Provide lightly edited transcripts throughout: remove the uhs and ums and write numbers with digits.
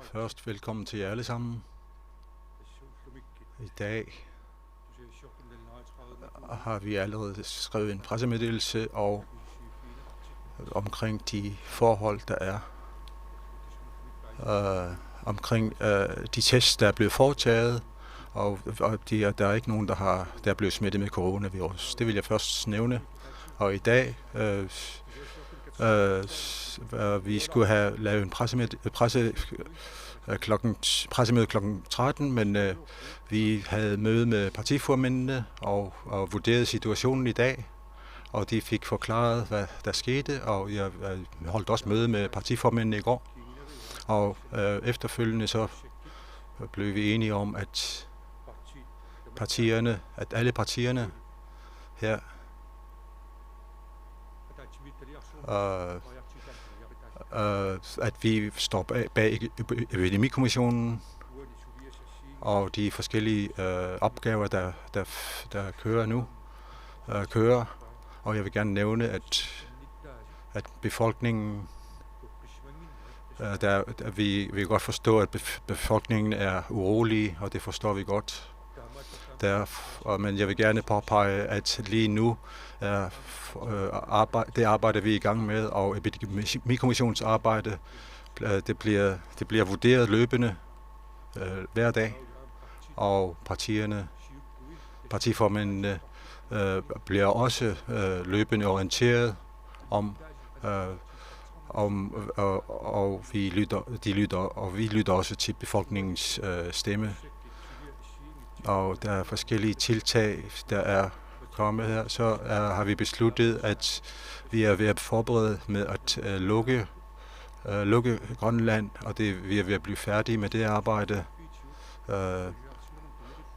Først velkommen til jer alle sammen. I dag har vi allerede skrevet en pressemeddelelse og omkring de forhold, der er omkring de tests, der er blevet foretaget, og der er ikke nogen, der er blevet smittet med coronavirus. Det vil jeg først nævne. Og i dag vi skulle have lavet en pressemøde klokken 13, men vi havde møde med partiformændene og vurderede situationen i dag, og de fik forklaret, hvad der skete, og jeg holdt også møde med partiformændene i går. Og efterfølgende så blev vi enige om, at alle partierne her at vi står bag epidemikommissionen og de forskellige opgaver, der kører nu, og jeg vil gerne nævne, at befolkningen, vi kan godt forstå, at befolkningen er urolig, og det forstår vi godt. Men jeg vil gerne påpege, at lige nu det arbejder vi er i gang med, og epidemikommissionens arbejde, det bliver vurderet løbende hver dag, og partiformændene bliver også løbende orienteret og vi lytter også til befolkningens stemme. Og der er forskellige tiltag, der er kommet her. Så har vi besluttet, at vi er ved at forberede med at lukke Grønland, og vi er ved at blive færdige med det arbejde.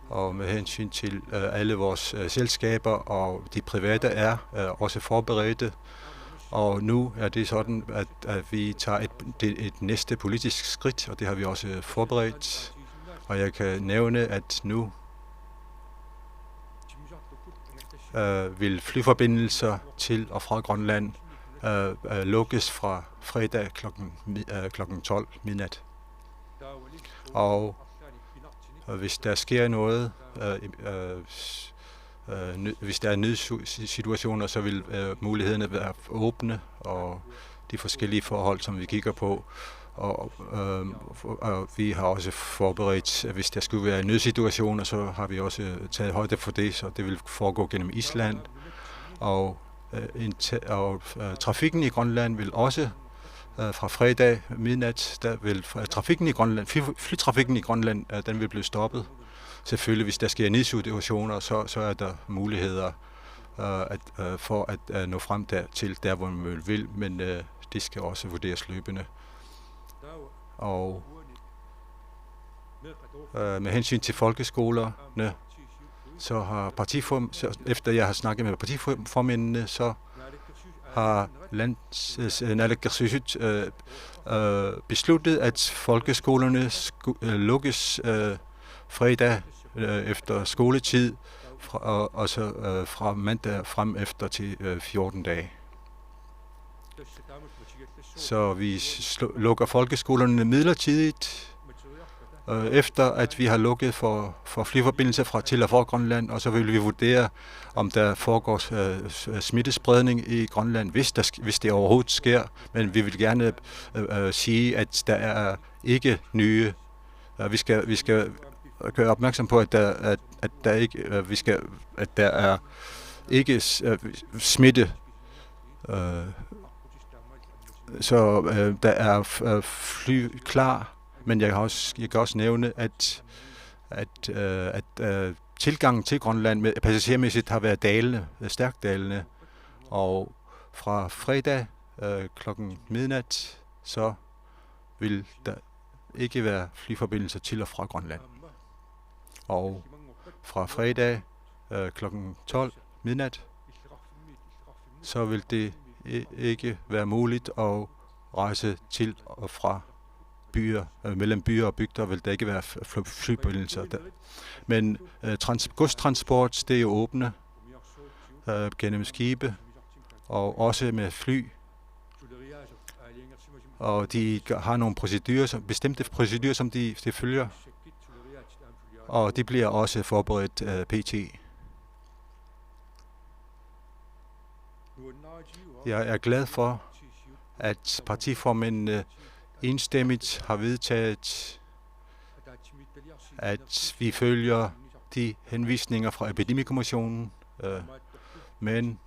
Og med hensyn til alle vores selskaber og de private er også forberedte. Og nu er det sådan, at vi tager et næste politisk skridt, og det har vi også forberedt. Og jeg kan nævne, at nu vil flyforbindelser til og fra Grønland lukkes fra fredag klokken 12 midnat. Og hvis der sker noget, hvis der er nødsituationer, så vil mulighederne være åbne, og de forskellige forhold, som vi kigger på. Og vi har også forberedt, hvis der skulle være nødsituationer, så har vi også taget højde for det, så det vil foregå gennem Island. Og trafikken i Grønland vil også fra fredag midnat, der vil flytrafikken i Grønland, den vil blive stoppet. Selvfølgelig, hvis der sker nødsituationer, så er der muligheder for at nå frem til der, hvor man vil, men det skal også vurderes løbende. Og med hensyn til folkeskolerne, så har efter jeg har snakket med partiformændene, så har Naalakkersuisut besluttet, at folkeskolerne lukkes fredag efter skoletid, og så fra mandag frem efter til 14 dage. Så vi lukker folkeskolerne midlertidigt, efter at vi har lukket for flyforbindelser til og fra Grønland, og så vil vi vurdere, om der foregår smittespredning i Grønland, hvis det overhovedet sker. Men vi vil gerne sige, at der er ikke nye. Vi skal gøre opmærksom på, at der er ikke smitte. Så der er fly klar, men jeg kan også nævne, at tilgangen til Grønland passagermæssigt har været stærkt dalende, og fra fredag klokken midnat, så vil der ikke være flyforbindelser til og fra Grønland. Og fra fredag klokken 12 midnat, så vil det ikke være muligt at rejse til og fra byer, mellem byer og bygder vil der ikke være flyforbindelser der. Men godstransport, det er jo åbne gennem skibe og også med fly. og de har nogle bestemte procedurer, som de følger, og de bliver også forberedt pt. Jeg er glad for, at partiformændene enstemmigt har vedtaget, at vi følger de henvisninger fra Epidemikommissionen, men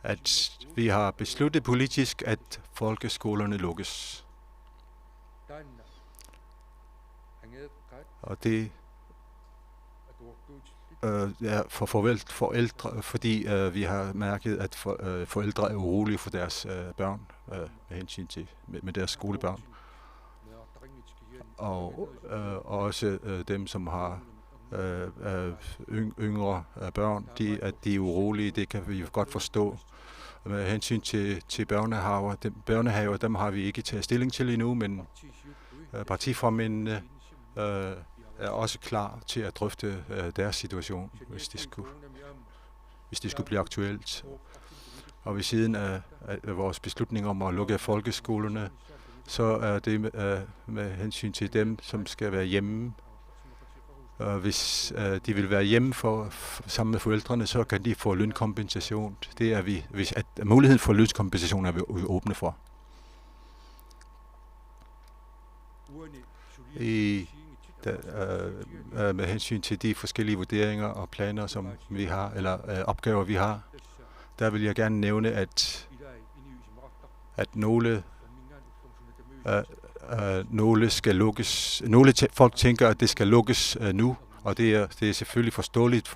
at vi har besluttet politisk, at folkeskolerne lukkes. Og det er for forældre, fordi vi har mærket, at forældre er urolige for deres børn med hensyn til med deres skolebørn. Og også dem, som har yngre børn, at de er urolige, det kan vi godt forstå. Med hensyn til børnehaver, dem har vi ikke taget stilling til endnu, men partiformændene er også klar til at drøfte deres situation, hvis det skulle blive aktuelt. Og ved siden af vores beslutning om at lukke folkeskolerne, så er det med hensyn til dem, som skal være hjemme. Hvis de vil være hjemme sammen med forældrene, så kan de få lønkompensation. Det er muligheden for lønkompensation er vi åbne for. Med hensyn til de forskellige vurderinger og planer, som vi har, eller opgaver, vi har, der vil jeg gerne nævne, at nogle skal lukkes. Nogle folk tænker, at det skal lukkes nu, og det er selvfølgelig forståeligt,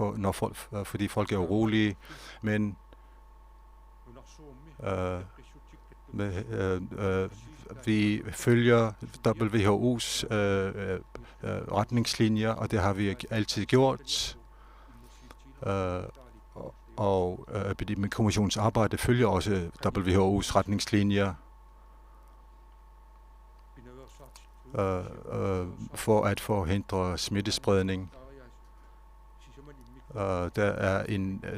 fordi folk er urolige, men vi følger WHO's retningslinjer, og det har vi altid gjort. Og Epidemikommissionens arbejde følger også WHO's retningslinjer for at forhindre smittespredning. Der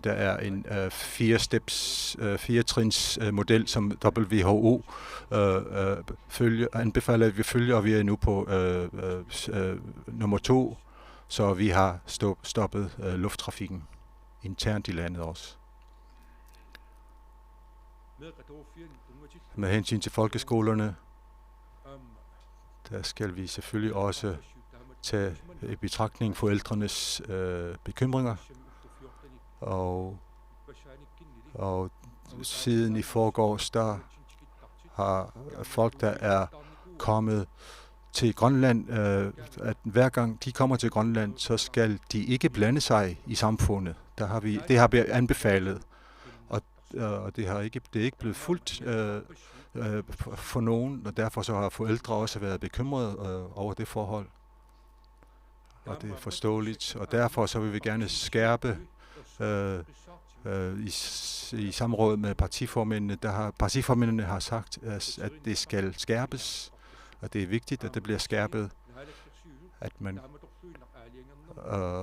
er en 4-trins model, som WHO anbefaler, at vi følger, og vi er nu på nummer 2, så vi har stoppet lufttrafikken internt i landet også. Med hensyn til folkeskolerne, der skal vi selvfølgelig også tage i betragtning forældrenes bekymringer. Og siden i forgårs, der har folk, der er kommet til Grønland, at hver gang de kommer til Grønland, så skal de ikke blande sig i samfundet. Det har vi anbefalet, og det er ikke blevet fuldt for nogen, og derfor så har forældre også været bekymrede over det forhold. Og det er forståeligt, og derfor så vil vi gerne skærpe i samråd med partiformændene. Partiformændene har sagt, at det skal skærpes, og det er vigtigt, at det bliver skærpet,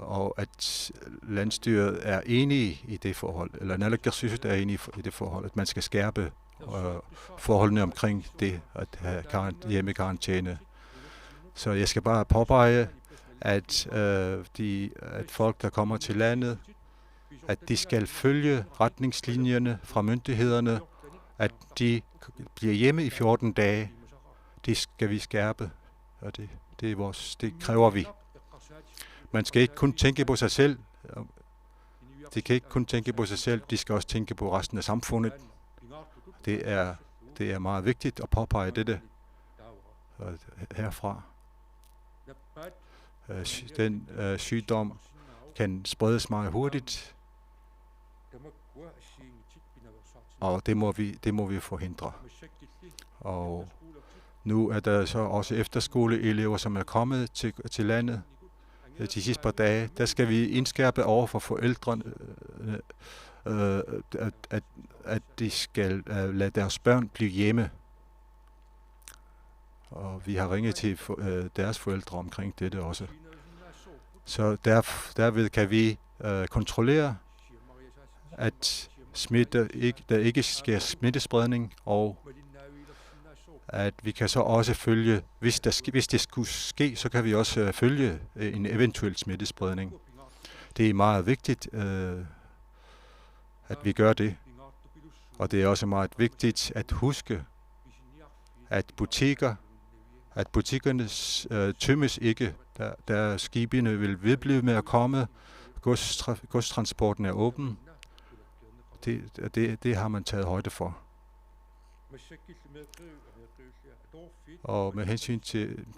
og at landstyret er enige i det forhold, eller naalakkersuisut er enige i det forhold, at man skal skærpe forholdene omkring det at have hjemmekarantæne. Så jeg skal bare påpege, at folk, der kommer til landet, at de skal følge retningslinjerne fra myndighederne, at de bliver hjemme i 14 dage. Det skal vi skærpe, og det kræver vi. Man skal ikke kun tænke på sig selv. De kan ikke kun tænke på sig selv, de skal også tænke på resten af samfundet. Det er meget vigtigt at påpege dette herfra. Den sygdom kan spredes meget hurtigt, og det må vi forhindre. Og nu er der så også efterskoleelever, som er kommet til landet de sidste par dage. Der skal vi indskærpe over for forældrene, at de skal lade deres børn blive hjemme. Og vi har ringet til deres forældre omkring dette også. Så derved kan vi kontrollere, at der ikke sker smittespredning, og at vi kan så også følge, hvis det skulle ske, så kan vi også følge en eventuel smittespredning. Det er meget vigtigt, at vi gør det. Og det er også meget vigtigt at huske, at butikkerne tømmes ikke, da skibene vil vedblive med at komme. Godstransporten er åben. Det har man taget højde for. Og med hensyn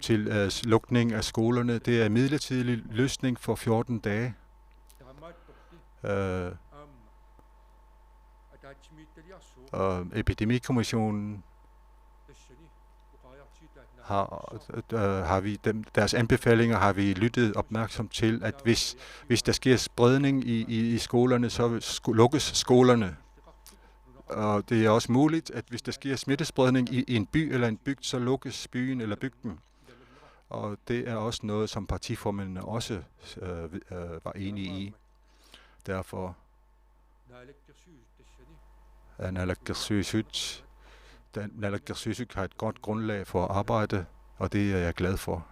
til lukning af skolerne, det er en midlertidig løsning for 14 dage. Og Epidemikommissionen har vi deres anbefalinger har vi lyttet opmærksomt til, at hvis der sker spredning i skolerne, så lukkes skolerne. Og det er også muligt, at hvis der sker smittespredning i en by eller en bygd, så lukkes byen eller bygden. Og det er også noget, som partiformændene også var enige i. Derfor er Naalakkersuisut har et godt grundlag for at arbejde, og det er jeg glad for.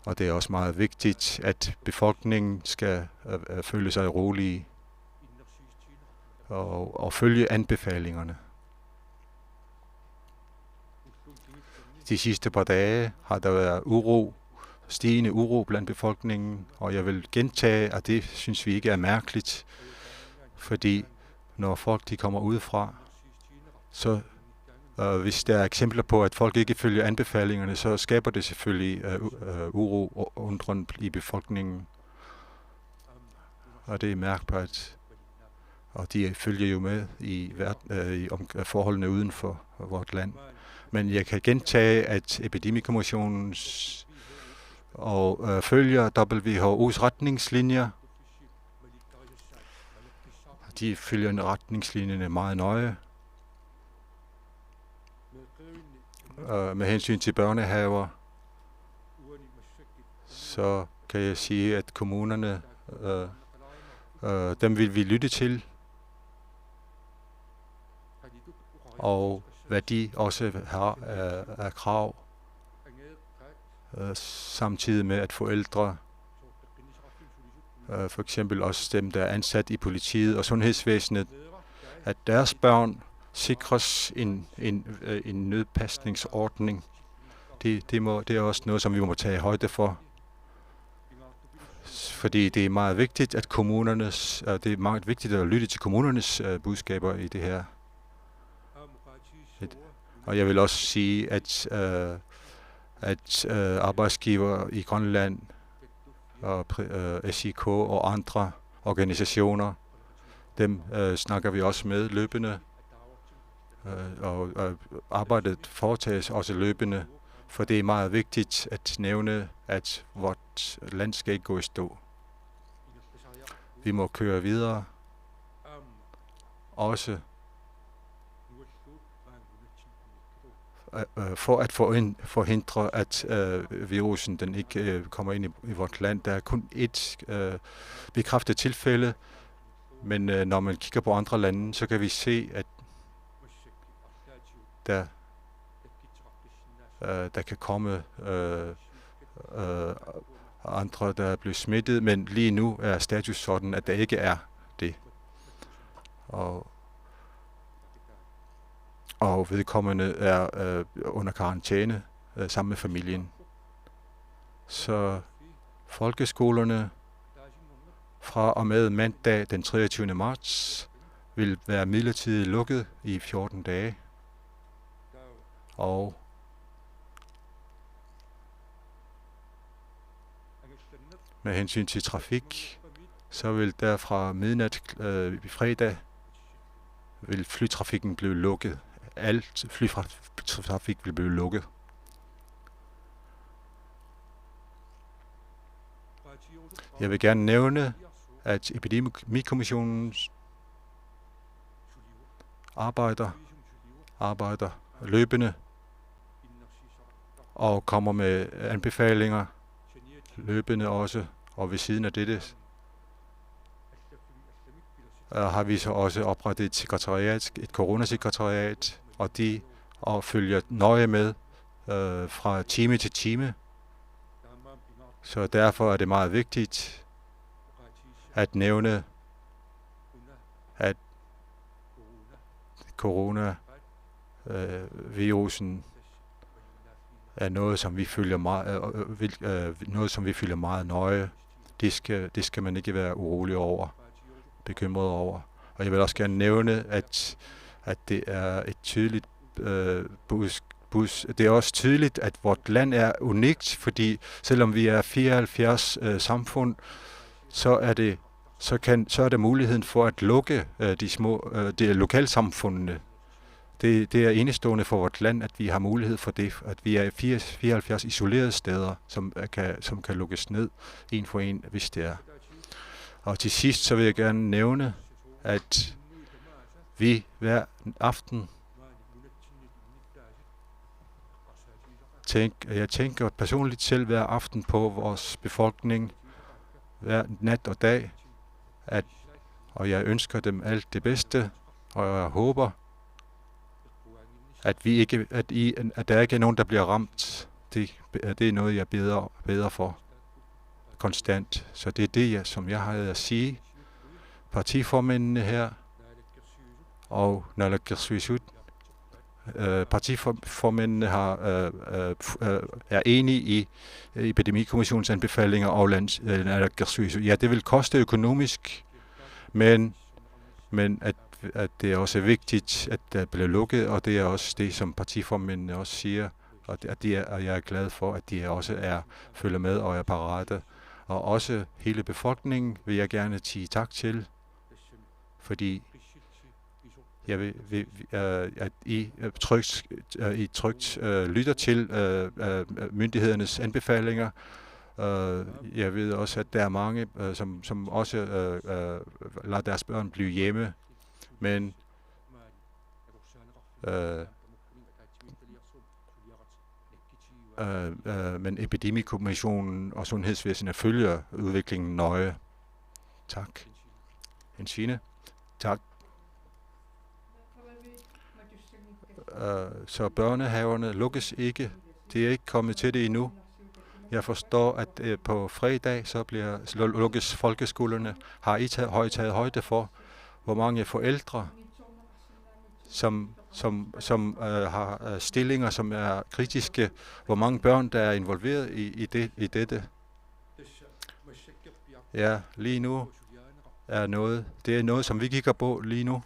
Og det er også meget vigtigt, at befolkningen skal føle sig rolige og følge anbefalingerne. De sidste par dage har der været stigende uro blandt befolkningen, og jeg vil gentage, at det synes vi ikke er mærkeligt, fordi når folk de kommer udefra, så hvis der er eksempler på, at folk ikke følger anbefalingerne, så skaber det selvfølgelig uro og undren i befolkningen. Og det er mærkbart. Og de følger jo med i forholdene uden for vort land. Men jeg kan gentage, at Epidemikommissionen følger WHO's retningslinjer. De følger retningslinjerne meget nøje. Med hensyn til børnehaver, så kan jeg sige, at kommunerne, dem vil vi lytte til, og hvad de også har af krav, samtidig med at forældre, for eksempel også dem, der er ansat i politiet og sundhedsvæsenet, at deres børn sikres en nødpasningsordning. Det er også noget, som vi må tage højde for. Fordi det er meget vigtigt, at det er meget vigtigt at lytte til kommunernes budskaber i det her. Og jeg vil også sige, at arbejdsgiver i Grønland og SIK og andre organisationer, dem snakker vi også med løbende. Og arbejdet foretages også løbende, for det er meget vigtigt at nævne, at vort land skal ikke gå i stå. Vi må køre videre, også for at forhindre, at virusen den ikke kommer ind i vort land. Der er kun et bekræftet tilfælde, men når man kigger på andre lande, så kan vi se, at der kan komme andre, der er blevet smittet, men lige nu er status sådan, at der ikke er det. Og vedkommende er under karantæne sammen med familien. Så folkeskolerne fra og med mandag den 23. marts vil være midlertidigt lukket i 14 dage. Og med hensyn til trafik, så vil der fra midnat i fredag vil flytrafikken blive lukket. Alt flytrafik vil blive lukket. Jeg vil gerne nævne, at Epidemikommissionen arbejder løbende og kommer med anbefalinger løbende også. Og ved siden af dette har vi så også oprettet et sekretariat, et coronasekretariat, og de og følger nøje med fra time til time. Så derfor er det meget vigtigt at nævne, at coronavirusen er noget, som vi følger meget nøje. Det skal man ikke være urolig over, bekymret over. Og jeg vil også gerne nævne, at det er et tydeligt det er også tydeligt, at vort land er unikt, fordi selvom vi er 74 samfund, så er der muligheden for at lukke de lokalsamfundene. Det er enestående for vort land, at vi har mulighed for det, at vi er 74 isolerede steder, som kan lukkes ned en for en, hvis det er. Og til sidst så vil jeg gerne nævne, at vi hver aften jeg tænker personligt selv hver aften på vores befolkning, hver nat og dag, og jeg ønsker dem alt det bedste, og jeg håber, at der ikke er nogen, der bliver ramt. Det er noget, jeg beder for konstant. Så det er det, som jeg har at sige. Partiformændene her og Naalakkersuisut, partiformændene er enige i Epidemikommissionens anbefalinger og Naalakkersuisut. Ja, det vil koste økonomisk, men at det er også vigtigt, at der bliver lukket, og det er også det, som partiformændene også siger, og jeg er glad for, at de også følger med og er parate. Og også hele befolkningen vil jeg gerne sige tak til, fordi jeg vil, at I trygt lytter til myndighedernes anbefalinger. Jeg ved også, at der er mange, som også lader deres børn blive hjemme, men Epidemikommissionen og Sundhedsvæsenet følger udviklingen nøje. Tak. Ensine. Tak. Så børnehaverne lukkes ikke. Det er ikke kommet til det endnu. Jeg forstår, at på fredag så lukkes folkeskolerne. Har I taget højde for, hvor mange forældre, som har stillinger, som er kritiske, hvor mange børn, der er involveret i dette? Ja, lige nu det er noget, som vi kigger på lige nu.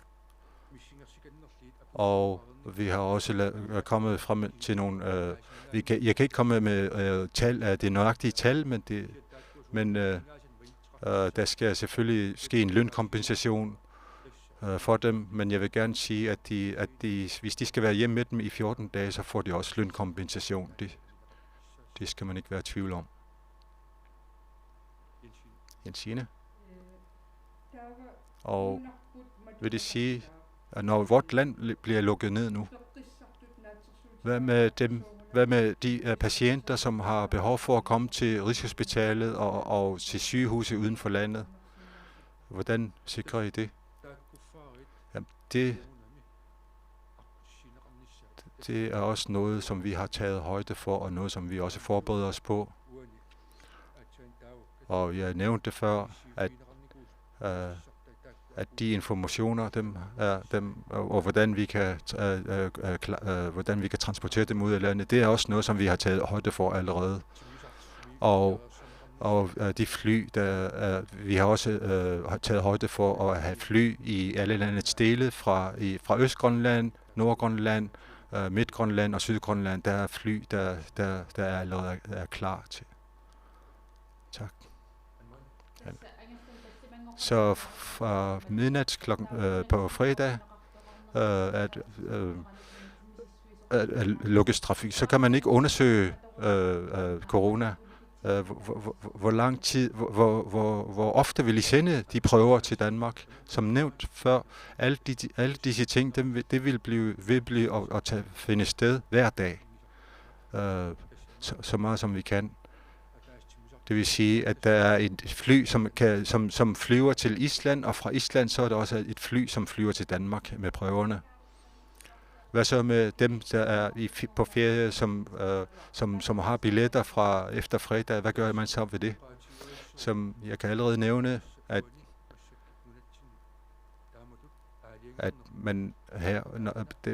Og vi har også kommet frem til nogle... jeg kan ikke komme med det nøjagtige tal, men der skal selvfølgelig ske en lønkompensation for dem, men jeg vil gerne sige, at hvis de skal være hjemme med dem i 14 dage, så får de også lønkompensation. Det skal man ikke være i tvivl om. Jensine? Og vil det sige, at når vort land bliver lukket ned nu, hvad med de patienter, som har behov for at komme til Rigshospitalet og til sygehuse uden for landet? Hvordan sikrer I det? Jamen, det er også noget, som vi har taget højde for, og noget, som vi også forbereder os på. Og jeg nævnte før, at de informationer, og hvordan vi kan transportere dem ud af landet, det er også noget, som vi har taget højde for allerede. Og de fly, vi har også taget højde for at have fly i alle landets dele, fra Østgrønland, Nordgrønland, Midtgrønland og Sydgrønland. Der er fly, der allerede er klar til. Tak. Ja. Så fra midnat på fredag at lukkes trafik, så kan man ikke undersøge corona. Hvor lang tid, hvor ofte vil I sende de prøver til Danmark? Som nævnt før, alle disse ting, det vil blive at finde sted hver dag, så meget som vi kan. Det vil sige, at der er et fly, som flyver til Island, og fra Island så er der også et fly, som flyver til Danmark med prøverne. Hvad så med dem, der er på ferie, som har billetter fra efter fredag? Hvad gør man så ved det? Som jeg kan allerede nævne, at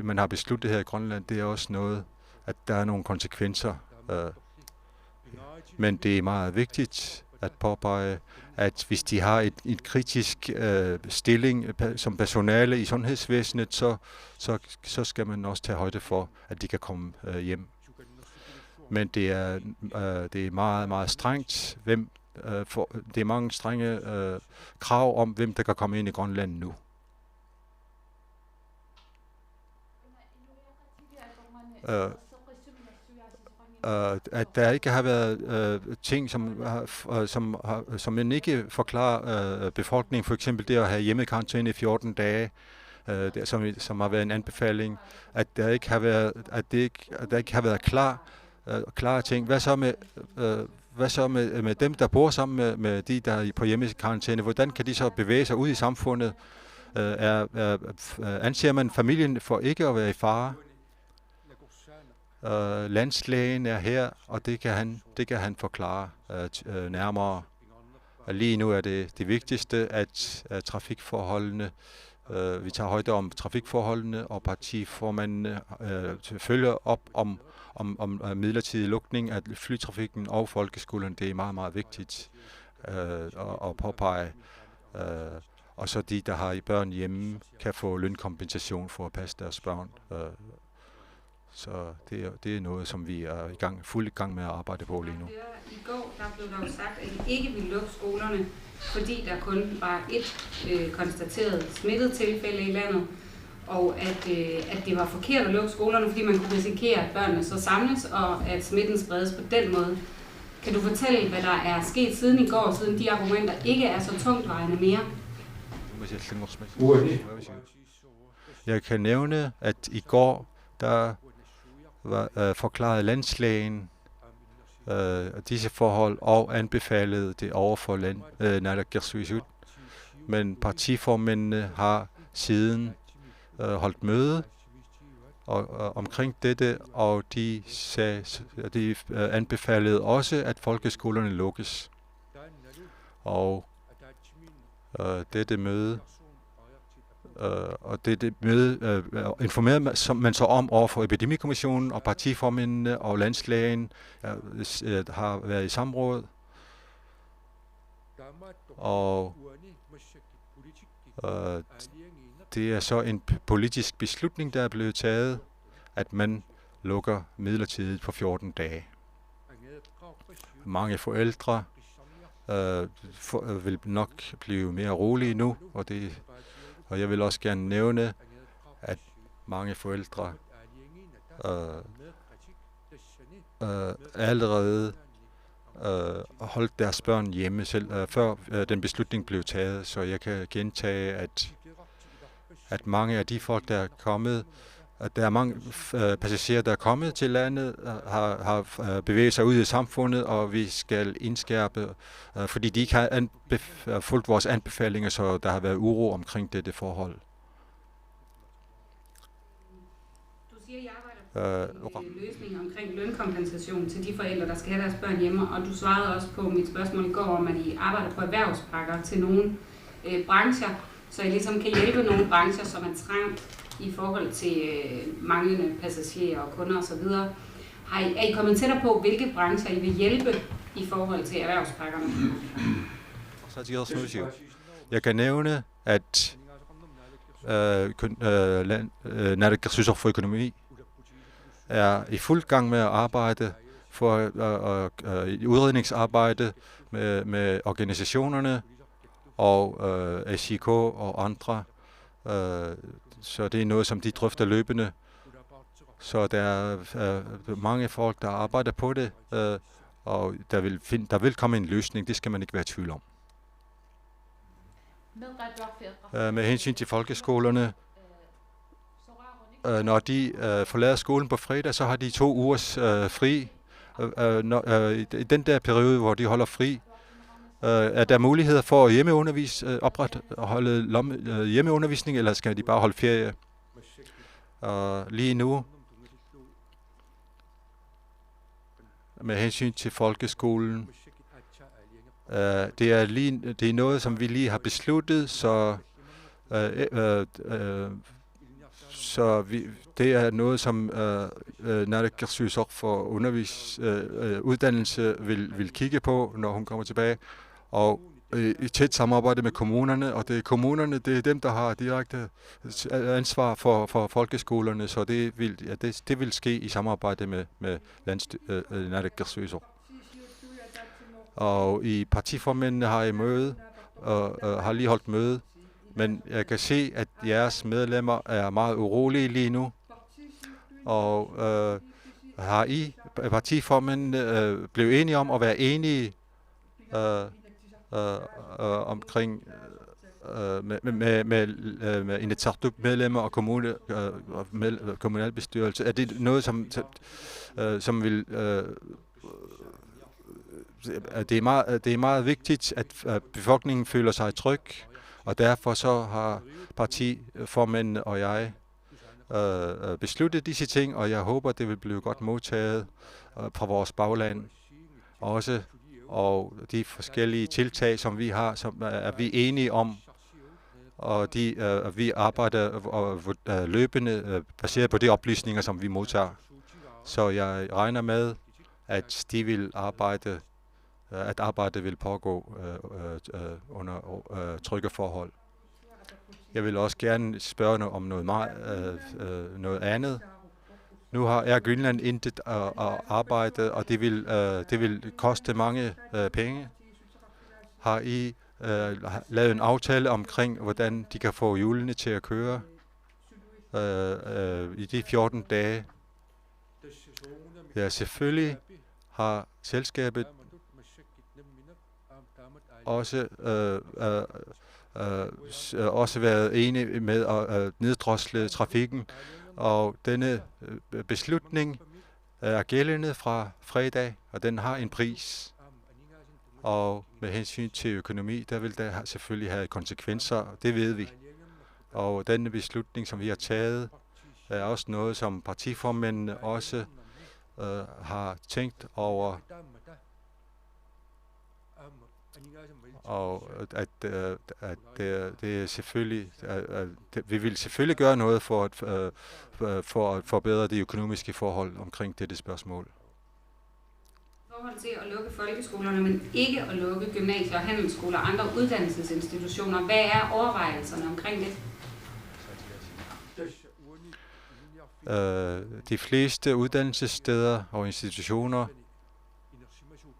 man har besluttet her i Grønland, det er også noget, at der er nogle konsekvenser. Men det er meget vigtigt at påpege, at hvis de har en kritisk stilling som personale i sundhedsvæsenet, så skal man også tage højde for, at de kan komme hjem. Men det er meget, meget strengt. Det er mange strenge krav om, hvem der kan komme ind i Grønland nu. At der ikke har været ting, som man ikke forklarer befolkningen. For eksempel det at have hjemmekarantæne i 14 dage, som har været en anbefaling. At der ikke har været klare ting. Hvad så med dem, der bor sammen med de, der er på hjemmekarantæne? Hvordan kan de så bevæge sig ud i samfundet? Anser man familien for ikke at være i fare? Landslægen er her, og det kan han forklare nærmere. Lige nu er det vigtigste, at trafikforholdene, vi tager højde om trafikforholdene, og partiformændene følger op om midlertidig lukning af flytrafikken og folkeskolen. Det er meget, meget vigtigt at påpege. Og så de, der har børn hjemme, kan få lønkompensation for at passe deres børn. Så det er noget, som vi er fuld i gang med at arbejde på lige nu. I går der blev der jo sagt, at I ikke ville lukke skolerne, fordi der kun var et konstateret smittet tilfælde i landet, og at det var forkert at lukke skolerne, fordi man kunne risikere, at børnene så samles, og at smitten spredes på den måde. Kan du fortælle, hvad der er sket siden i går, siden de argumenter ikke er så tungtvejende mere? Jeg kan nævne, at i går der forklarede landslægen disse forhold og anbefalede det overfor Naalakkersuisut. Men partiformændene har siden holdt møde omkring dette, og de anbefalede også, at folkeskolerne lukkes. Og dette møde informerede man så om overfor Epidemikommissionen, og partiformændene og landslægen har været i samråd. Og det er så en politisk beslutning, der er blevet taget, at man lukker midlertidigt på 14 dage. Mange forældre vil nok blive mere rolige nu, og jeg vil også gerne nævne, at mange forældre allerede holdt deres børn hjemme selv, før den beslutning blev taget. Så jeg kan gentage, at mange af de folk, der er kommet, at der er mange passagerer, der er kommet til landet, har bevæget sig ud i samfundet, og vi skal indskærpe, fordi de ikke har fulgt vores anbefalinger, så der har været uro omkring dette forhold. Du siger, I arbejder på en løsning omkring lønkompensation til de forældre, der skal have deres børn hjemme, og du svarede også på mit spørgsmål i går om, at I arbejder på erhvervspakker til nogle brancher, så I ligesom kan hjælpe nogle brancher, som er trængt i forhold til manglende passagerer og kunder osv. Er I kommet tættere på, hvilke brancher I vil hjælpe i forhold til erhvervspakkerne? Jeg kan nævne, at Naalakkersuisut for økonomi er i fuld gang med at arbejde for udredningsarbejde med organisationerne og SIK og andre. Så det er noget, som de drøfter løbende. Så der er mange folk, der arbejder på det, og der vil komme en løsning. Det skal man ikke være i tvivl om. Med hensyn til folkeskolerne, når de forlader skolen på fredag, så har de 2 ugers fri. I den der periode, hvor de holder fri, er der muligheder for at opretholde hjemmeundervisning, eller skal de bare holde ferie? Lige nu, med hensyn til folkeskolen, det er noget, som vi lige har besluttet, så det er noget, som naalakkersuisoq for uddannelse vil kigge på, når hun kommer tilbage, og i tæt samarbejde med kommunerne, og det er dem, der har direkte ansvar for folkeskolerne, så det vil ske i samarbejde med naalakkersuisoq. Og i partiformændene har I møde, og har lige holdt møde, men jeg kan se, at jeres medlemmer er meget urolige lige nu. Og har I partiformændene blevet enige om at være enige omkring med Inatsisartut-medlemmer og kommunalbestyrelse? Er det noget, som vil... Det er meget vigtigt, at befolkningen føler sig tryg, og derfor så har partiformændene og jeg besluttet disse ting, og jeg håber, det vil blive godt modtaget fra vores bagland også, og de forskellige tiltag, som vi har, som er vi enige om, og vi arbejder løbende baseret på de oplysninger, som vi modtager. Så jeg regner med, at de vil arbejde, at arbejdet vil pågå under trygge forhold. Jeg vil også gerne spørge om noget andet. Nu har Air Greenland intet at arbejde, og det vil koste mange penge. Har I lavet en aftale omkring, hvordan de kan få hjulene til at køre i de 14 dage? Ja, selvfølgelig har selskabet også været enige med at neddrosle trafikken, og denne beslutning er gældende fra fredag, og den har en pris. Og med hensyn til økonomi, der vil der selvfølgelig have konsekvenser, det ved vi. Og denne beslutning, som vi har taget, er også noget, som partiformændene også har tænkt over, og at det er selvfølgelig, vi vil selvfølgelig gøre noget for at forbedre de økonomiske forhold omkring dette spørgsmål. I forhold til at lukke folkeskolerne, men ikke at lukke gymnasier og handelsskoler og andre uddannelsesinstitutioner, hvad er overvejelserne omkring det? De fleste uddannelsessteder og institutioner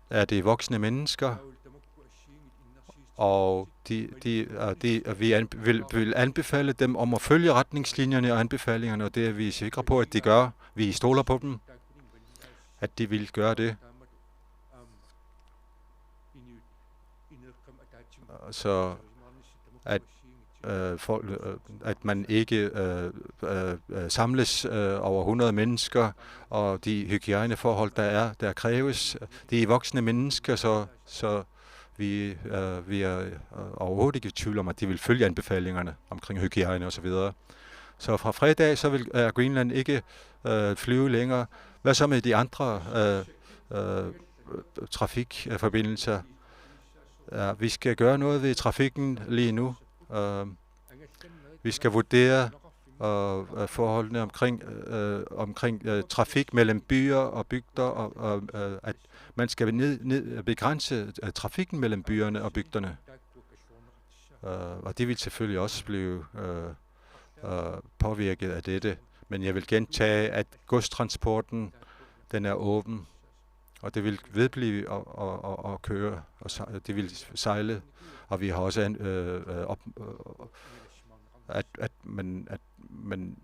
er det voksne mennesker, og vi vil anbefale dem om at følge retningslinjerne og anbefalingerne, og det er vi sikre på, at de gør. Vi stoler på dem, at de vil gøre det. Så at man ikke samles over 100 mennesker, og de hygiejneforhold, der kræves, de er voksne mennesker, så vi er overhovedet ikke i tvivl om, at de vil følge anbefalingerne omkring hygiejne og så videre. Så fra fredag, så vil Greenland ikke flyve længere. Hvad så med de andre trafikforbindelser? Ja, vi skal gøre noget ved trafikken lige nu. Vi skal vurdere forholdene omkring trafik mellem byer og bygder, og at man skal begrænse trafikken mellem byerne og bygderne. Og det vil selvfølgelig også blive påvirket af dette. Men jeg vil gentage, at godstransporten, den er åben, og det vil vedblive at køre, og det vil sejle. Og vi har også at man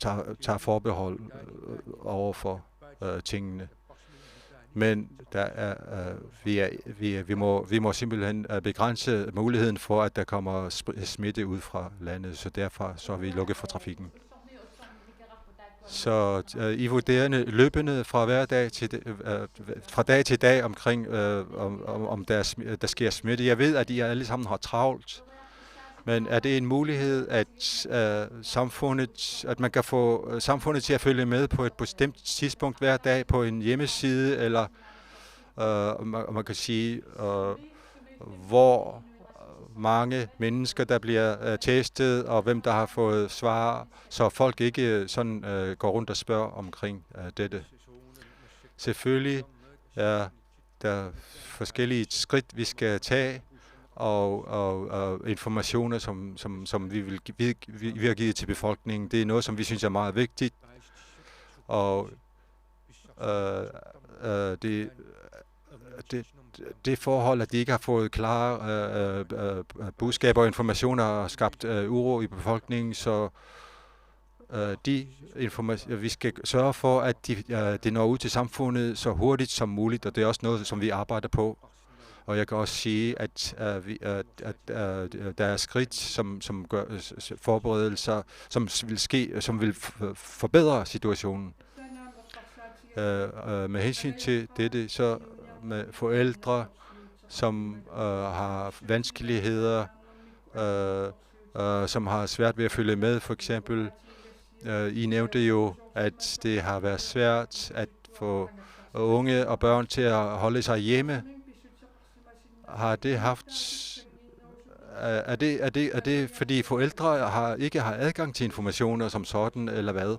tager forbehold over for tingene. Men vi må simpelthen begrænse muligheden for, at der kommer smitte ud fra landet, så derfor så er vi lukket for trafikken. Så I vurderende løbende fra dag til dag omkring, om der sker smitte. Jeg ved, at I alle sammen har travlt, Men er det en mulighed, at at man kan få samfundet til at følge med på et bestemt tidspunkt hver dag på en hjemmeside, eller man kan sige, hvor mange mennesker, der bliver testet, og hvem der har fået svar, så folk ikke sådan går rundt og spørger omkring dette. Selvfølgelig er der forskellige skridt, vi skal tage, og informationer, som vi har givet til befolkningen. Det er noget, som vi synes er meget vigtigt, og det forhold, at de ikke har fået klare budskaber og informationer, har skabt uro i befolkningen, så vi skal sørge for, at det når ud til samfundet så hurtigt som muligt, og det er også noget, som vi arbejder på. Og jeg kan også sige, at der er skridt, som gør forberedelser, som vil forbedre situationen. Med hensyn til dette, så med forældre, som har vanskeligheder, som har svært ved at følge med, for eksempel. I nævnte jo, at det har været svært at få unge og børn til at holde sig hjemme. Har det haft... Er det fordi forældre ikke har adgang til informationer som sådan, eller hvad?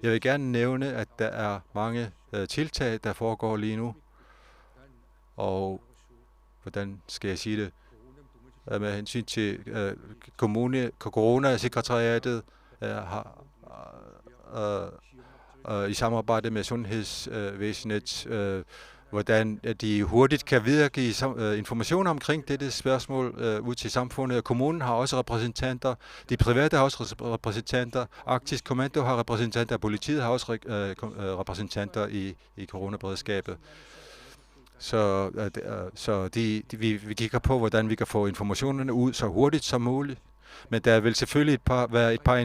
Jeg vil gerne nævne, at der er mange tiltag, der foregår lige nu. Og hvordan skal jeg sige det? Med hensyn til Corona-sekretariatet i samarbejde med sundhedsvæsenet, hvordan de hurtigt kan videregive informationer omkring dette spørgsmål ud til samfundet. Kommunen har også repræsentanter, de private har også repræsentanter, Arktisk Kommando har repræsentanter, politiet har også repræsentanter i coronaberedskabet. Så vi kigger på, hvordan vi kan få informationerne ud så hurtigt som muligt. Men der vil selvfølgelig være et par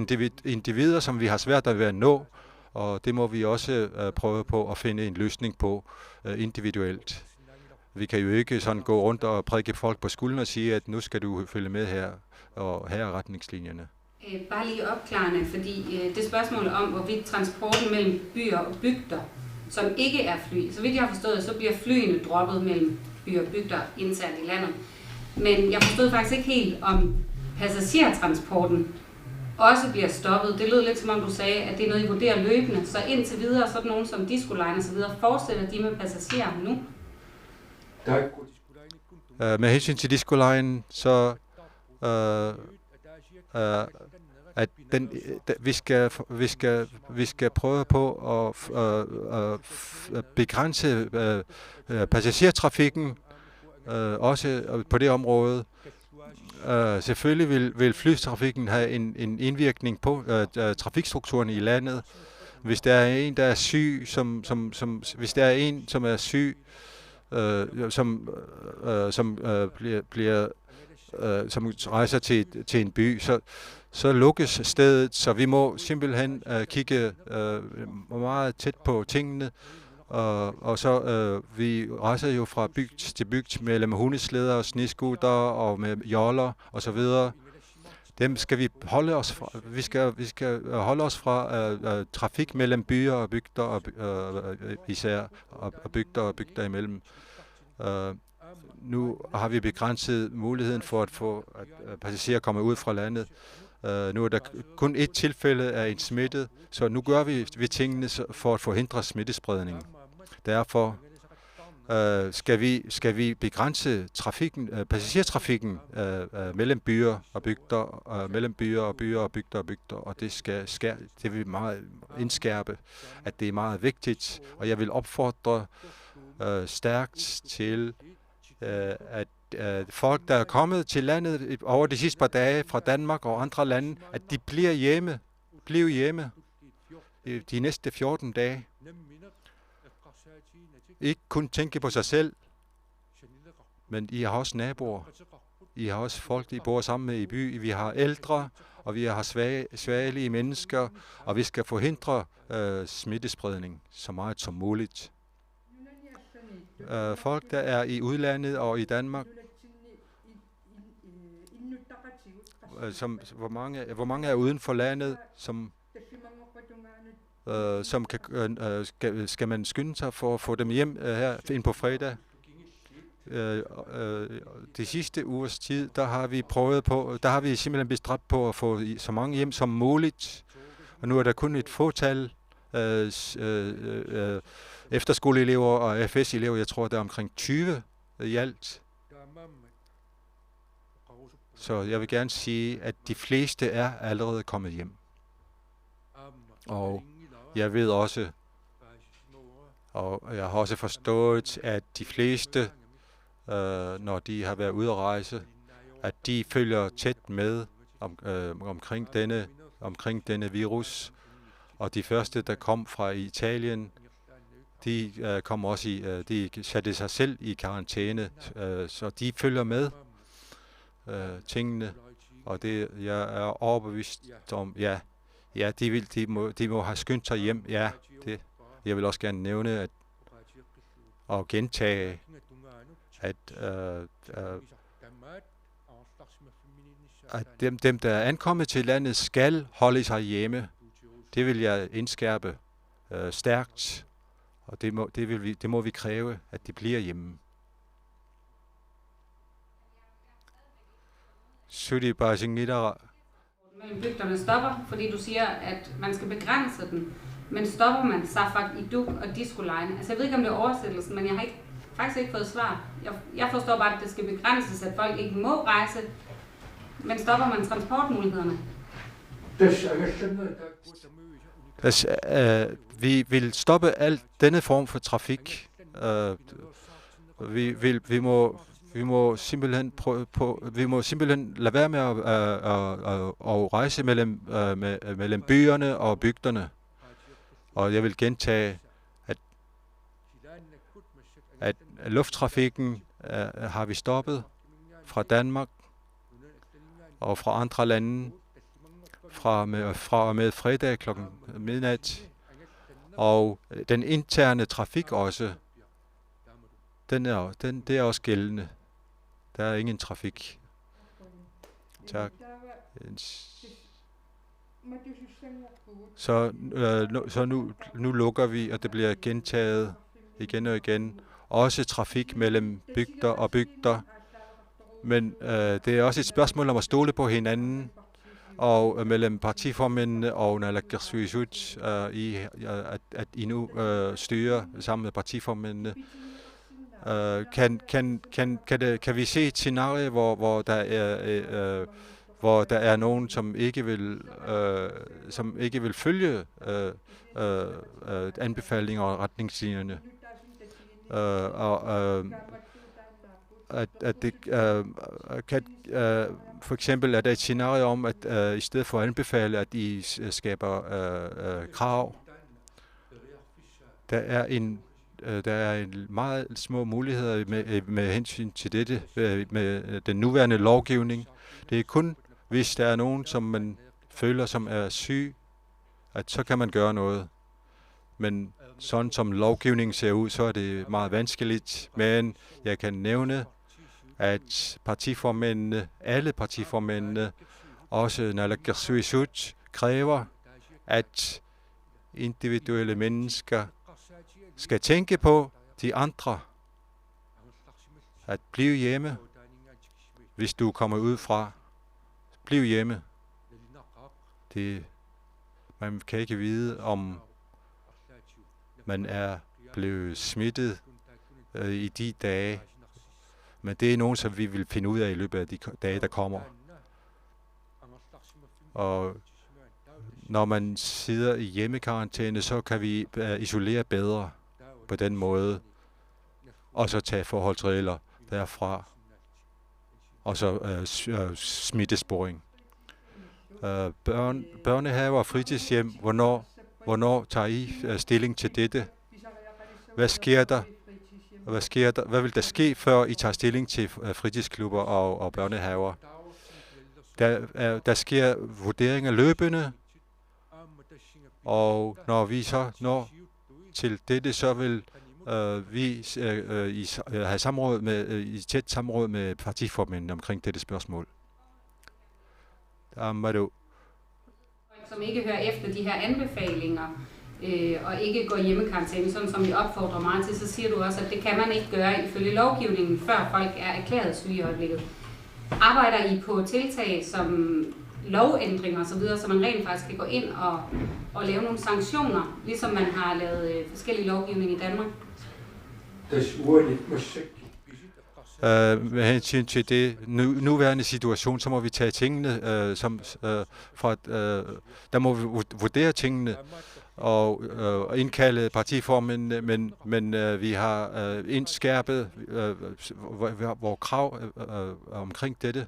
individer, som vi har svært ved at nå, og det må vi også prøve på at finde en løsning på individuelt. Vi kan jo ikke sådan gå rundt og prikke folk på skulderen og sige, at nu skal du følge med her, og her er retningslinjerne. Bare lige opklarende, fordi det spørgsmål om, hvorvidt transporten mellem byer og bygder, som ikke er fly, så vidt jeg har forstået, så bliver flyene droppet mellem byer og bygder internt i landet. Men jeg forstod faktisk ikke helt, om passagertransporten også bliver stoppet. Det lød lidt som om du sagde, at det er noget, I vurderer løbende. Så indtil videre, sådan nogen som Disco Line og så videre, fortsætter de med passagerer nu? Med hensyn til Disco Line, så at vi skal prøve på at begrænse passagertrafikken også på det område. Selvfølgelig vil flytrafikken have en indvirkning på trafikstrukturen i landet. Hvis der er en, der er syg, hvis der er en, som er syg, som rejser til en by, så lukkes stedet, så vi må simpelthen kigge meget tæt på tingene. Og så vi rejser jo fra bygd til bygd mellem hundeslæder og snescooter og med joller og så videre. Dem skal vi holde os fra. Vi skal holde os fra trafik mellem byer og bygder og især og bygder imellem. Nu har vi begrænset muligheden for at få passagerer komme ud fra landet. Nu er der kun et tilfælde af en smittet, så nu gør vi tingene for at forhindre smittespredning. Derfor skal vi begrænse passagertrafikken mellem byer og bygder, mellem byer og bygder, og det vil meget indskærpe, at det er meget vigtigt, og jeg vil opfordre stærkt til, at folk, der er kommet til landet over de sidste par dage fra Danmark og andre lande, at de bliver hjemme de næste 14 dage. Ikke kun tænke på sig selv, men I har også naboer. I har også folk, I bor sammen med i by. Vi har ældre, og vi har svagelige mennesker, og vi skal forhindre smittespredning så meget som muligt. Folk, der er i udlandet og i Danmark, hvor mange er uden for landet, som skal man skynde sig for at få dem hjem her ind på fredag. De sidste ugers tid, der har vi simpelthen bestræbt på at få så mange hjem som muligt. Og nu er der kun et fåtal efterskoleelever og FS-elever. Jeg tror, der er omkring 20 i alt. Så jeg vil gerne sige, at de fleste er allerede kommet hjem. Og jeg ved også, og jeg har også forstået, at de fleste, når de har været ude at rejse, at de følger tæt med omkring denne virus. Og de første, der kom fra Italien, de kom også de satte sig selv i karantæne, så de følger med tingene. Og det, jeg er overbevist om, de må have skyndt sig hjem. Ja, det. Jeg vil også gerne nævne og gentage, at dem, der er ankommet til landet, skal holde sig hjemme. Det vil jeg indskærpe stærkt, og det må vi kræve, at de bliver hjemme. Mellem bygderne stopper, fordi du siger, at man skal begrænse den. Men stopper man Safak, Iduk og Disco-lejene? Altså jeg ved ikke, om det er oversættelsen, men jeg har faktisk ikke fået svar. Jeg forstår bare, at det skal begrænses, at folk ikke må rejse. Men stopper man transportmulighederne? Vi vil stoppe al denne form for trafik. Vi må simpelthen lade være med at rejse mellem byerne og bygderne. Og jeg vil gentage, at lufttrafikken har vi stoppet fra Danmark og fra andre lande fra og med fredag kl. midnat. Og den interne trafik også, det er også gældende. Der er ingen trafik. Tak. Så nu lukker vi, og det bliver gentaget igen og igen. Også trafik mellem bygder og bygder. Men det er også et spørgsmål om at stole på hinanden, og mellem partiformændene og Naalakkersuisut, at I nu styrer sammen med partiformændene. Kan vi se et scenarie, hvor der er nogen, som ikke vil følge anbefalinger og retningslinjerne, for eksempel er der et scenarie om, at i stedet for at anbefale, at I skaber krav, der er en meget små muligheder med hensyn til dette, med den nuværende lovgivning. Det er kun, hvis der er nogen, som man føler, som er syg, at så kan man gøre noget. Men sådan som lovgivningen ser ud, så er det meget vanskeligt. Men jeg kan nævne, at alle partiformændene, også Naalakkersuisut, kræver, at individuelle mennesker skal tænke på de andre. At blive hjemme, hvis du kommer ud fra. Bliv hjemme. Man kan ikke vide, om man er blevet smittet i de dage. Men det er noget, som vi vil finde ud af i løbet af de dage, der kommer. Og når man sidder i hjemmekarantæne, så kan vi isolere bedre på den måde. Og så tage forholdsregler derfra. Og så smittesporing. Børnehaver og fritidshjem, hvornår tager I stilling til dette? Hvad sker der? Hvad vil der ske, før I tager stilling til fritidsklubber og børnehaver? Der sker vurderinger løbende, og når vi så når til dette, så vil vi have i tæt samråd med partiformændene omkring dette spørgsmål. Amadou. Som ikke hører efter de her anbefalinger, og ikke går hjemmekarantæne, sådan som vi opfordrer meget til, så siger du også, at det kan man ikke gøre ifølge lovgivningen, før folk er erklæret syge i øjeblikket. Arbejder I på tiltag som lovændringer osv., så man rent faktisk kan gå ind og lave nogle sanktioner, ligesom man har lavet forskellige lovgivning i Danmark? Med hensyn til det nuværende situation, så må vi tage tingene der må vi vurdere tingene og indkalde partiformændene, men vi har indskærpet vores krav omkring dette.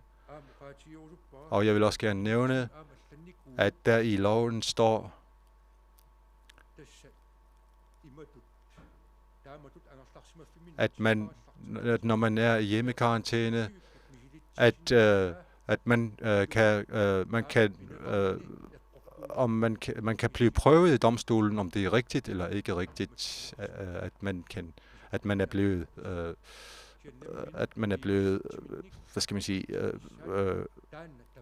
Og jeg vil også gerne nævne, at der i loven står, at når man er i hjemmekarantæne, at man kan blive prøvet i domstolen, om det er rigtigt eller ikke rigtigt, at man er blevet, hvad skal man sige,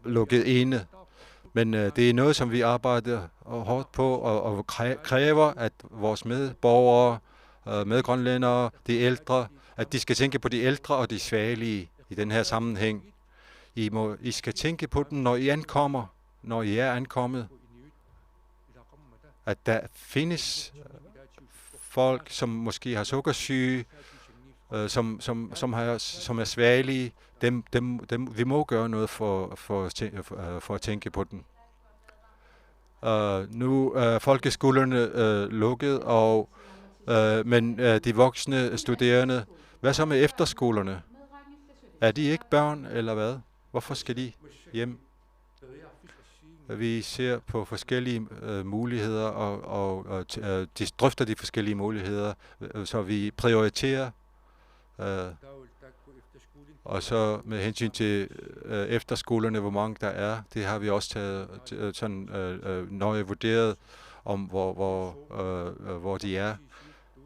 lukket inde. Men det er noget, som vi arbejder hårdt på og kræver, at vores medborgere, medgrønlændere, de ældre, at de skal tænke på de ældre og de svagelige i den her sammenhæng. I skal tænke på dem, når I er ankommet, at der findes folk, som måske har sukkersyge, som er svagelige. Vi må gøre noget for at tænke på dem. Nu er folkeskolerne lukket, men de voksne studerende, hvad så med efterskolerne? Er de ikke børn, eller hvad? Hvorfor skal de hjem? Vi ser på forskellige muligheder, og de drøfter de forskellige muligheder, så vi prioriterer. Og så med hensyn til efterskolerne, hvor mange der er, det har vi også taget sådan nøje vurderet, om hvor de er.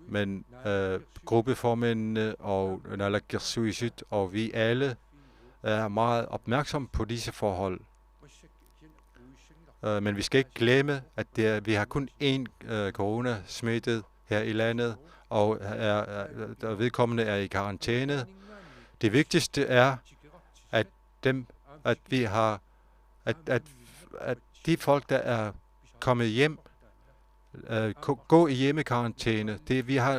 Men gruppeformændene og Naalakkersuisut og vi alle er meget opmærksomme på disse forhold. Men vi skal ikke glemme, at vi har kun én coronasmittet her i landet, og vedkommende er i karantæne. Det vigtigste er, at de folk, der er kommet hjem, gå i hjemmekarantæne.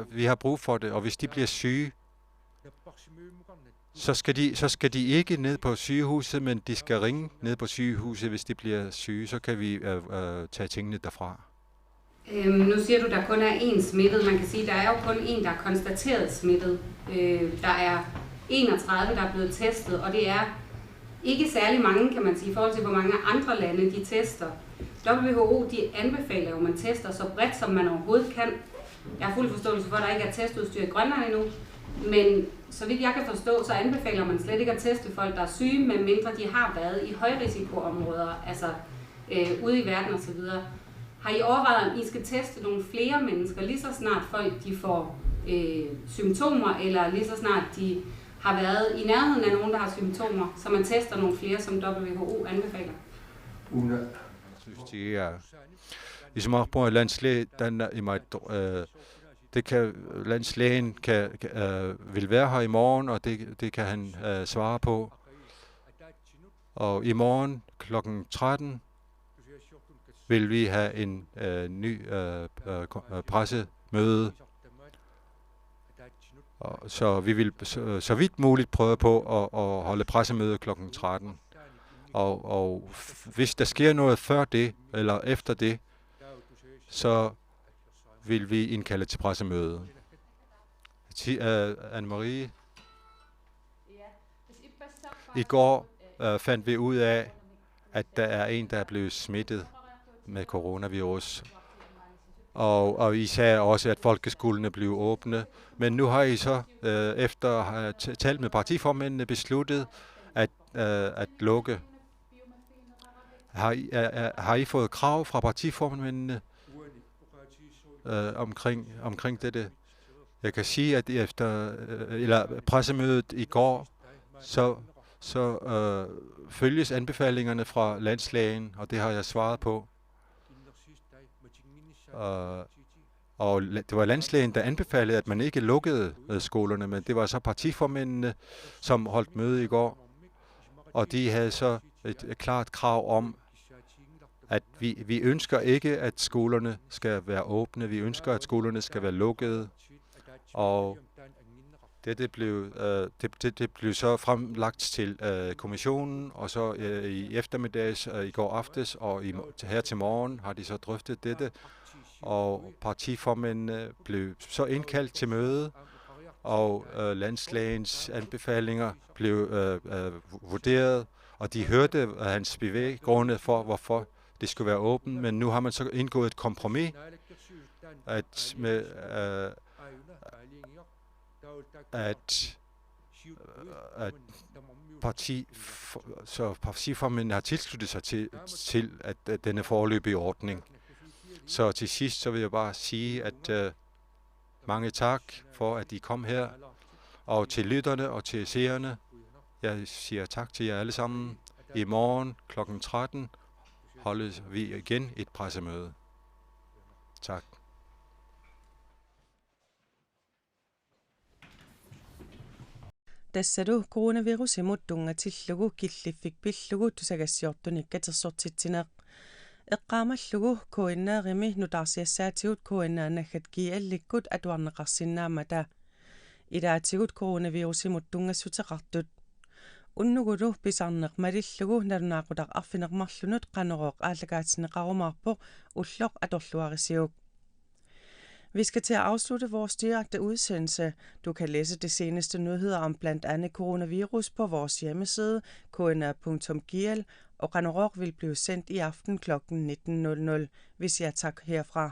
Vi har brug for det, og hvis de bliver syge, så skal de ikke ned på sygehuset, men de skal ringe ned på sygehuset, hvis de bliver syge. Så kan vi tage tingene derfra. Nu siger du, der kun er én smittet. Man kan sige, der er jo kun én, der er konstateret smittet. Der er 31, der er blevet testet, og det er ikke særlig mange, kan man sige, i forhold til, hvor mange andre lande de tester. WHO, de anbefaler jo, at man tester så bredt, som man overhovedet kan. Jeg har fuld forståelse for, at der ikke er testudstyr i Grønland endnu, men så vidt jeg kan forstå, så anbefaler man slet ikke at teste folk, der er syge, medmindre de har været i højrisikoområder, altså ude i verden osv. Har I overvejet, om I skal teste nogle flere mennesker, lige så snart folk de får symptomer, eller lige så snart de har været i nærheden af nogen, der har symptomer, så man tester nogle flere, som WHO anbefaler? Ligesom også på landslæge, landslægen vil være her i morgen, og det kan han svare på. Og i morgen kl. 13 vil vi have en ny pressemøde. Så vi vil så vidt muligt prøve på at holde pressemøde kl. 13. Og hvis der sker noget før det, eller efter det, så vil vi indkalde til pressemøde. Anne-Marie, i går fandt vi ud af, at der er en, der er blevet smittet med coronavirus. Og I sagde også, at folkeskolerne blev åbne. Men nu har I så, efter at have talt med partiformændene, besluttet at lukke. Har I fået krav fra partiformændene omkring dette? Jeg kan sige, at efter pressemødet i går, så følges anbefalingerne fra landslægen, og det har jeg svaret på. Og det var landslægen, der anbefalede, at man ikke lukkede skolerne, men det var så partiformændene, som holdt møde i går, og de havde så et klart krav om, at vi ønsker ikke, at skolerne skal være åbne, vi ønsker, at skolerne skal være lukkede, og det blev så fremlagt til kommissionen, og så i eftermiddags, i går aftes og her til morgen har de så drøftet dette, og partiformændene blev så indkaldt til møde, og landslægens anbefalinger blev vurderet, og de hørte hans bevæggrunde for, hvorfor det skulle være åbent, men nu har man så indgået et kompromis, at partiformændene har tilsluttet sig til at denne foreløbige ordning. Så til sidst så vil jeg bare sige, at mange tak for, at I kom her, og til lytterne og til seerne. Jeg siger tak til jer alle sammen. I morgen kl. 13 holdes vi igen et pressemøde. Tak. Тассалу коронавирусимуттунгатиллугу киллиффикпиллугу тусагассиортуниккатерсортитсинеқ эққаамаллугу коиннаарими нутаарсиассаатигут коиннаанаггат киалликкут атуарнеқарсинаамата илаатигут коронавирусимуттунгассутеқартут уннугулу писарнеқмалиллугу налунаақутақ арфинеқмарлунут қанероқ аалагаатинеқарумаарпо уллоқ аторлуарисиук. Vi skal til at afslutte vores direkte udsendelse. Du kan læse de seneste nyheder om blandt andet coronavirus på vores hjemmeside kna.gl, og Qanorok vil blive sendt i aften kl. 19.00. Vi siger tak herfra.